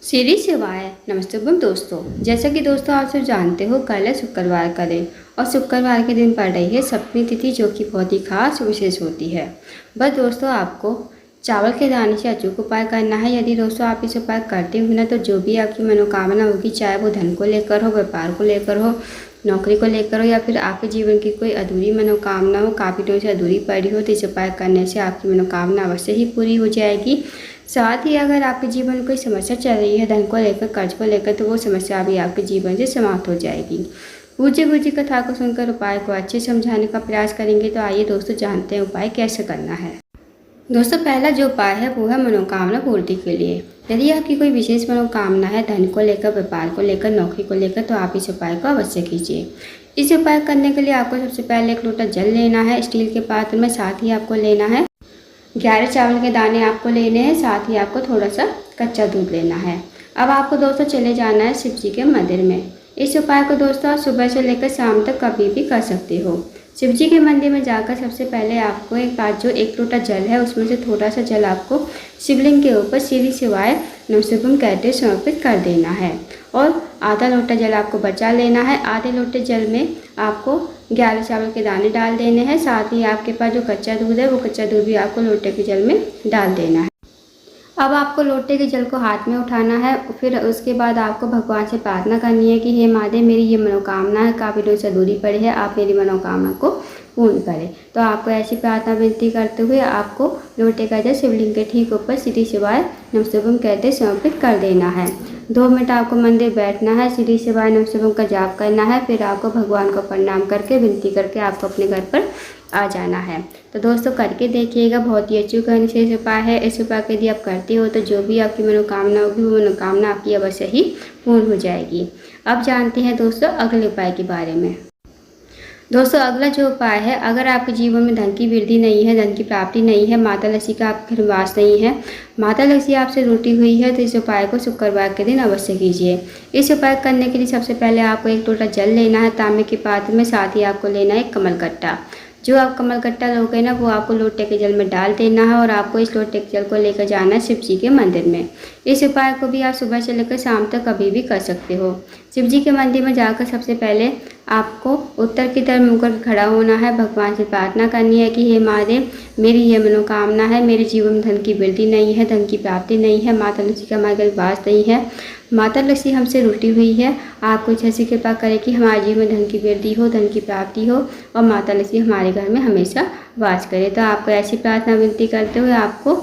सीधी सेवाएं। नमस्ते दोस्तों, जैसा कि दोस्तों आप सब जानते हो, कल है शुक्रवार का दिन और शुक्रवार के दिन पड़ रही है सप्तमी तिथि, जो कि बहुत ही खास विशेष होती है। बस दोस्तों, आपको चावल के दाने से अचूक उपाय करना है। यदि दोस्तों आप इस उपाय करते हो ना, तो जो भी आपकी मनोकामना होगी, चाहे वो धन को लेकर हो, व्यापार को लेकर हो, नौकरी को लेकर हो, या फिर आपके जीवन की कोई अधूरी मनोकामना हो, काफ़ी दिनों से अधूरी पड़ी हो, तो इस उपाय करने से आपकी मनोकामना अवश्य ही पूरी हो जाएगी। साथ ही अगर आपके जीवन में कोई समस्या चल रही है धन को लेकर, कर्ज को लेकर, तो वो समस्या भी आपके जीवन से समाप्त हो जाएगी। पूज्य गुरु जी कथा को सुनकर उपाय को अच्छे समझाने का प्रयास करेंगे। तो आइए दोस्तों, जानते हैं उपाय कैसे करना है। दोस्तों, पहला जो उपाय है वो है मनोकामना पूर्ति के लिए। यदि आपकी कोई विशेष मनोकामना है धन को लेकर, व्यापार को लेकर, नौकरी को लेकर, तो आप इस उपाय को अवश्य कीजिए। इस उपाय करने के लिए आपको सबसे पहले एक लोटा जल लेना है स्टील के पात्र में। साथ ही आपको लेना है 11 चावल के दाने आपको लेने हैं। साथ ही आपको थोड़ा सा कच्चा दूध लेना है। अब आपको दोस्तों चले जाना है शिव जी के मंदिर में। इस उपाय को दोस्तों आप सुबह से लेकर शाम तक कभी भी कर सकते हो। शिव जी के मंदिर में जाकर सबसे पहले आपको एक लोटा जल है, उसमें से थोड़ा सा जल आपको शिवलिंग के ऊपर सीधी शिवाय नमः कहते समर्पित कर देना है। और आधा लोटा जल आपको बचा लेना है। आधे लोटे जल में आपको 11 चावल के दाने डाल देने हैं। साथ ही आपके पास जो कच्चा दूध है, वो कच्चा दूध भी आपको लोटे के जल में डाल देना है। अब आपको लोटे के जल को हाथ में उठाना है। फिर उसके बाद आपको भगवान से प्रार्थना करनी है कि हे महादेव, मेरी ये मनोकामना है, काफ़ी दिनों से अधूरी पड़ी है, आप मेरी मनोकामना को पूर्ण करें। तो आपको ऐसी प्रार्थना विनती करते हुए आपको लोटे का जल शिवलिंग के ठीक ऊपर सीधी शिवाय नमः कहते समर्पित कर देना है। 2 मिनट आपको मंदिर बैठना है, सीधी शिवाय नमः का जाप करना है। फिर आपको भगवान को प्रणाम करके विनती करके आपको अपने घर पर आ जाना है। तो दोस्तों करके देखिएगा, बहुत ही अचूक विशेष उपाय है। इस उपाय को यदि आप करते हो तो जो भी आपकी मनोकामना होगी, वो मनोकामना आपकी अवश्य ही पूर्ण हो जाएगी। अब जानते हैं दोस्तों अगले उपाय के बारे में। दोस्तों अगला जो उपाय है, अगर आपके जीवन में धन की वृद्धि नहीं है, धन की प्राप्ति नहीं है, माता लक्ष्मी का आपके घर वास नहीं है, माता लक्ष्मी आपसे रूठी हुई है, तो इस उपाय को शुक्रवार के दिन अवश्य कीजिए। इस उपाय करने के लिए सबसे पहले आपको एक लोटा जल लेना है तांबे के पात्र में। साथ ही आपको लेना है कमलकट्टा। जो आप कमलकट्टा लोगे ना, वो आपको लोटे के जल में डाल देना है और आपको इस लोटे के जल को लेकर जाना है शिव जी के मंदिर में। इस उपाय को भी आप सुबह से लेकर शाम तक कभी भी कर सकते हो। शिव जी के मंदिर में जाकर सबसे पहले आपको उत्तर की तरफ मुड़ कर खड़ा होना है। भगवान से प्रार्थना करनी है कि हे महादेव, मेरी ये मनोकामना है, मेरे जीवन में धन की वृद्धि नहीं है, धन की प्राप्ति नहीं है, माता लक्ष्मी का हमारे घर वास नहीं है, माता लक्ष्मी हमसे रूठी हुई है, आप कुछ ऐसी कृपा करें कि हमारे जीवन में धन की वृद्धि हो, धन की प्राप्ति हो और माता लक्ष्मी हमारे घर में हमेशा वास करे। तो आपको ऐसी प्रार्थना विनती करते हुए आपको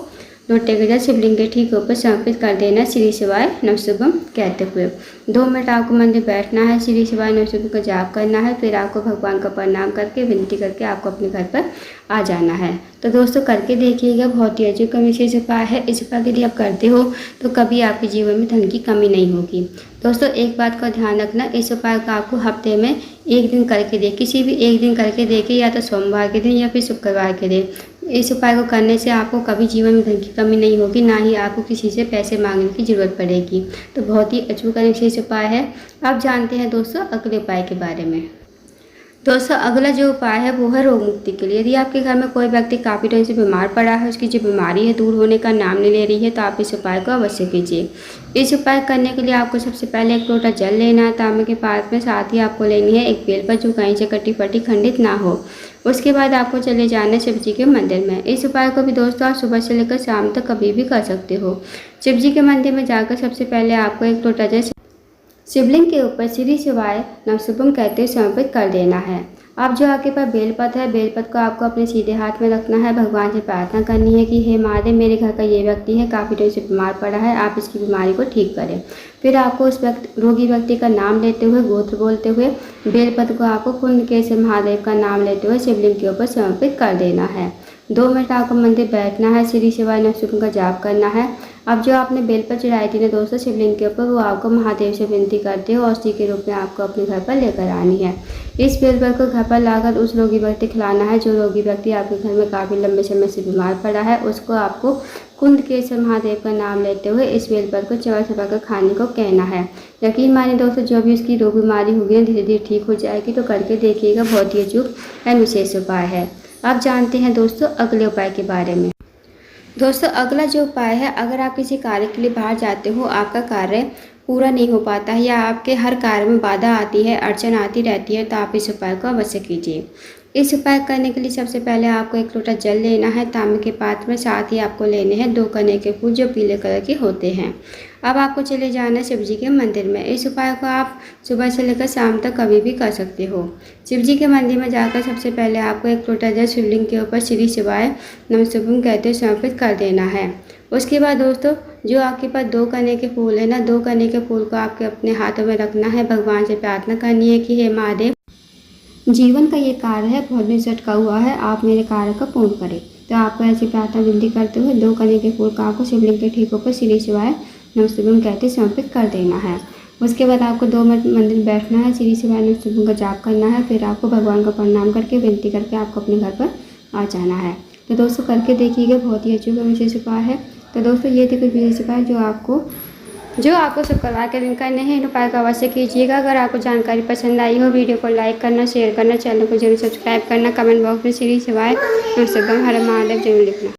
लोटे के जल शिवलिंग के ठीक ऊपर समर्पित कर देना श्री शिवाय नमः कहते हुए। 2 मिनट आपको मंदिर बैठना है, श्री शिवाय नमः का जाप करना है। फिर आपको भगवान का प्रणाम करके विनती करके आपको अपने घर पर आ जाना है। तो दोस्तों करके देखिएगा, बहुत ही अचूक विशेष उपाय है। इस उपाय यदि आप करते हो तो कभी आपके जीवन में धन की कमी नहीं होगी। दोस्तों एक बात का ध्यान रखना, इस उपाय को आपको हफ्ते में एक दिन करके दे, किसी भी एक दिन करके देखिए, या तो सोमवार के दिन या फिर शुक्रवार के दिन। इस उपाय को करने से आपको कभी जीवन में धन की कमी नहीं होगी, ना ही आपको किसी से पैसे मांगने की जरूरत पड़ेगी। तो बहुत ही अचूक विशेष उपाय है। अब जानते हैं दोस्तों अगले उपाय के बारे में। दोस्तों अगला जो उपाय है वो है रोग मुक्ति के लिए। यदि आपके घर में कोई व्यक्ति काफ़ी टाइम से बीमार पड़ा है, उसकी जो बीमारी है दूर होने का नाम नहीं ले रही है, तो आप इस उपाय को अवश्य कीजिए। इस उपाय करने के लिए आपको सबसे पहले एक लोटा जल लेना है तांबे के पात्र में। साथ ही आपको लेनी है एक बेलपत्र जो कहीं से कटी फटी खंडित ना हो। उसके बाद आपको चले जाना है शिव जी के मंदिर में। इस उपाय को भी दोस्तों आप सुबह से लेकर शाम तक कभी भी कर सकते हो। शिव जी के मंदिर में जाकर सबसे पहले आपको एक लोटा जल शिवलिंग के ऊपर श्री शिवाय नमः कहते समर्पित कर देना है। अब जो आपके पास बेलपत्र है, बेलपत्र को आपको अपने सीधे हाथ में रखना है। भगवान से प्रार्थना करनी है कि हे महादेव, मेरे घर का ये व्यक्ति है, काफ़ी देर से बीमार पड़ा है, आप इसकी बीमारी को ठीक करें। फिर आपको उस रोगी व्यक्ति का नाम लेते हुए, गोत्र बोलते हुए, बेलपत्र को आपको कुंड केसर महादेव का नाम लेते हुए शिवलिंग के ऊपर समर्पित कर देना है। 2 मिनट आपको मंदिर बैठना है, श्री शिवाय नमः का जाप करना है। अब जो आपने बेलपत्र चढ़ाई थी ना दोस्तों शिवलिंग के ऊपर, वो आपको महादेव से विनती करते हो और औषधि के रूप में आपको अपने घर पर लेकर आनी है। इस बेलपत्र को घर पर लाकर उस रोगी व्यक्ति खिलाना है। जो रोगी व्यक्ति आपके घर में काफ़ी लंबे समय से बीमार पड़ा है, उसको आपको कुंद केसर महादेव का नाम लेते हुए इस बेलपत्र को चबा चबा कर खाने को कहना है। यकीन मानिए दोस्तों, जो भी उसकी रोग बीमारी होगी धीरे धीरे ठीक हो जाएगी। तो करके देखिएगा, बहुत ही अचूक एंड विशेष उपाय है। अब जानते हैं दोस्तों अगले उपाय के बारे में। दोस्तों अगला जो उपाय है, अगर आप किसी कार्य के लिए बाहर जाते हो, आपका कार्य पूरा नहीं हो पाता है या आपके हर कार्य में बाधा आती है, अड़चन आती रहती है, तो आप इस उपाय को अवश्य कीजिए। इस उपाय करने के लिए सबसे पहले आपको 1 लोटा जल लेना है तांबे के पात्र में, साथ ही आपको लेने हैं 2 कनेर के फूल जो पीले कलर के होते हैं। अब आपको चले जाना है शिव जी के मंदिर में। इस उपाय को आप सुबह से लेकर शाम तक कभी भी कर सकते हो। शिव जी के मंदिर में जाकर सबसे पहले आपको 1 लोटा जल शिवलिंग के ऊपर श्री शिवाय नमस्तुभ्यं कहते हुए समर्पित कर देना है। उसके बाद दोस्तों, जो आपके पास 2 कनेर के फूल है ना, 2 कनेर के फूल को आपके अपने हाथों में रखना है। भगवान से प्रार्थना करनी है कि हे महादेव, जीवन का ये कार्य है, बहुत दिन से अटका हुआ है, आप मेरे कार्य को पूर्ण करें। तो आपको ऐसी प्रार्थना विनती करते हुए 2 कनेर के फूल का आपको शिवलिंग के ठीक ऊपर श्री शिवाय नमस्तुभ्यं कहते समर्पित कर देना है। उसके बाद आपको 2 मिनट मंदिर में बैठना है, श्री शिवाय नमस्तुभ्यं का जाप करना है। फिर आपको भगवान का प्रणाम करके विनती करके आपको अपने घर पर आ जाना है। तो दोस्तों करके देखिएगा, बहुत ही अच्छा विशेष उपाय है। तो दोस्तों ये थे कुछ विशेष उपाय जो आपको शुक्रवार के दिन करने हैं। इन उपाय को अवश्य कीजिएगा। अगर आपको जानकारी पसंद आई हो, वीडियो को लाइक करना, शेयर करना, चैनल को जरूर सब्सक्राइब करना, कमेंट बॉक्स में श्री शिवाय नमस्तुभ्यं हर महादेव जरूर लिखना।